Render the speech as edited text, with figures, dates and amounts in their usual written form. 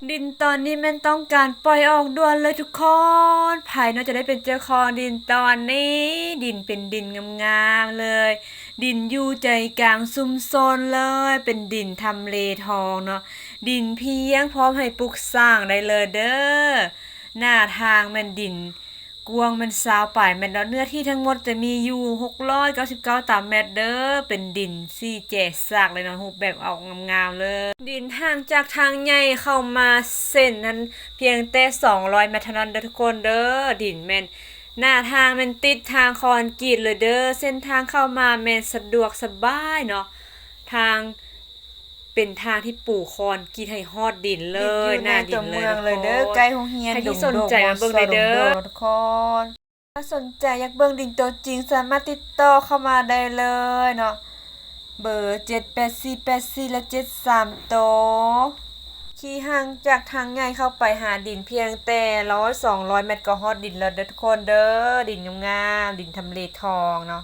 ดินตอนนี้แม่นต้องการปล่อยออกด่วนเลยทุกคนไผเนาะจะได้เป็นเจ้าของดินตอนนี้ ดินเป็นดินงามๆเลย ดินอยู่ใจกลางชุมชนเลย เป็นดินทำเลทองเนาะดินเพียงพร้อมให้ปลูกสร้างได้เลยเด้อหน้าทางแม่นดินกว้างแมันซาวปลายแม่นแล้วเนื้อที่ทั้งหมดจะมีอยู่699ตารางเมตรเด้อเป็นดินสี่แจกซากเลยเนาะรูปแบบออกงามๆเลย ดินห่างจากทางใหญ่เข้ามาเส้นนั้นเพียงแต่200เมตรเท่านั้นเด้อทุกคนเด้อดินแม่นหน้าทางแมันติดทางคอนกรีตเลยเด้อเส้นทางเข้ามาแม่นสะดวกสบายเนาะทางเป็นทางที่ปู่คอนกรีตให้ฮอดดินเลติดอยู่ยหน้าดิในตัวนเลยเมืองทุกเลยเด้อคนใกล้โรงเรียนใครที่ดงสนใจมาเบิ่งได้เด้อ ๆทุกคนถ้าสนใจอยากเบิ่งดินตัวจริงสามารถติดต่อเข้ามาได้เลยเนาะเบอร์78484และ73โตวขี่ห่างจากทางง่ายเข้าไปหาดินเพียงแต่100-200เมตรก็ฮอดดินแล้วเด้อทุกคนเด้อดินงามๆดินทำเลทองเนาะ